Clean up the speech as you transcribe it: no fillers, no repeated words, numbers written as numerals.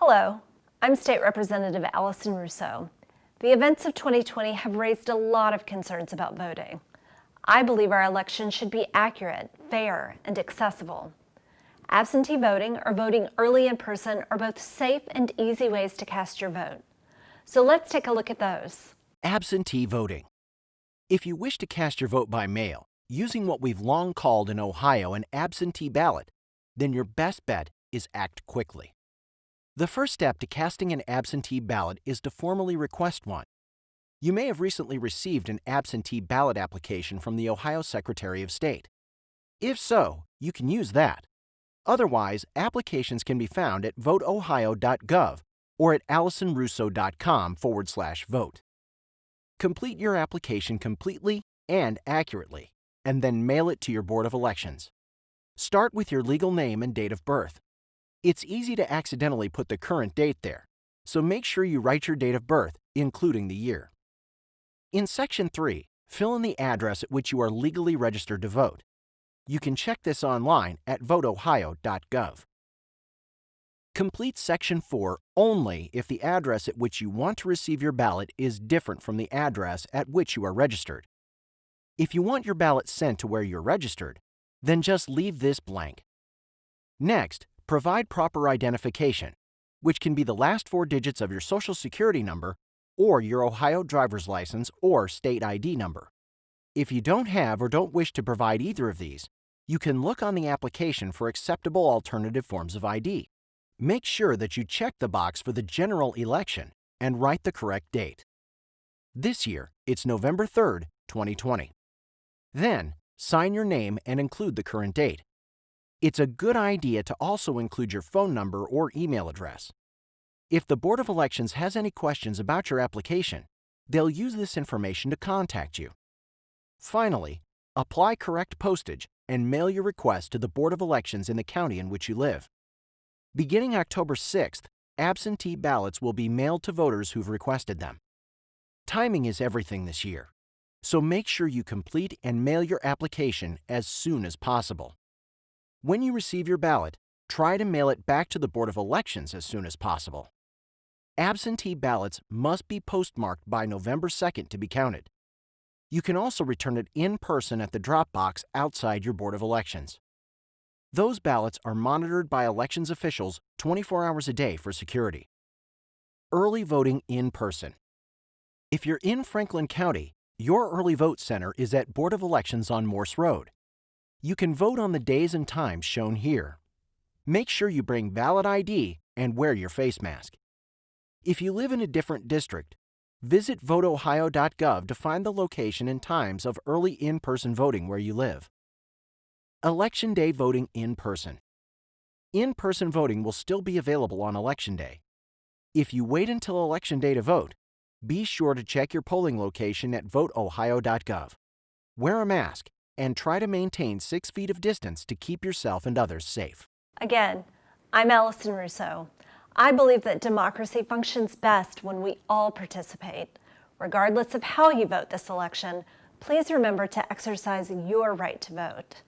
Hello, I'm State Representative Allison Rousseau. The events of 2020 have raised a lot of concerns about voting. I believe our election should be accurate, fair, and accessible. Absentee voting or voting early in person are both safe and easy ways to cast your vote. So let's take a look at those. Absentee voting. If you wish to cast your vote by mail, using what we've long called in Ohio an absentee ballot, then your best bet is act quickly. The first step to casting an absentee ballot is to formally request one. You may have recently received an absentee ballot application from the Ohio Secretary of State. If so, you can use that. Otherwise, applications can be found at voteohio.gov or at allisonrousseau.com/vote. Complete your application completely and accurately, and then mail it to your Board of Elections. Start with your legal name and date of birth. It's easy to accidentally put the current date there, so make sure you write your date of birth, including the year. In Section 3, fill in the address at which you are legally registered to vote. You can check this online at voteohio.gov. Complete Section 4 only if the address at which you want to receive your ballot is different from the address at which you are registered. If you want your ballot sent to where you're registered, then just leave this blank. Next, provide proper identification, which can be the last 4 digits of your Social Security number or your Ohio driver's license or state ID number. If you don't have or don't wish to provide either of these, you can look on the application for acceptable alternative forms of ID. Make sure that you check the box for the general election and write the correct date. This year, it's November 3rd, 2020. Then, sign your name and include the current date. It's a good idea to also include your phone number or email address. If the Board of Elections has any questions about your application, they'll use this information to contact you. Finally, apply correct postage and mail your request to the Board of Elections in the county in which you live. Beginning October 6th, absentee ballots will be mailed to voters who've requested them. Timing is everything this year, so make sure you complete and mail your application as soon as possible. When you receive your ballot, try to mail it back to the Board of Elections as soon as possible. Absentee ballots must be postmarked by November 2nd to be counted. You can also return it in person at the drop box outside your Board of Elections. Those ballots are monitored by elections officials 24 hours a day for security. Early voting in person. If you're in Franklin County, your early vote center is at Board of Elections on Morse Road. You can vote on the days and times shown here. Make sure you bring valid ID and wear your face mask. If you live in a different district, visit voteohio.gov to find the location and times of early in-person voting where you live. Election Day voting in person. In-person voting will still be available on Election Day. If you wait until Election Day to vote, be sure to check your polling location at voteohio.gov. Wear a mask and try to maintain 6 feet of distance to keep yourself and others safe. Again, I'm Allison Rousseau. I believe that democracy functions best when we all participate. Regardless of how you vote this election, please remember to exercise your right to vote.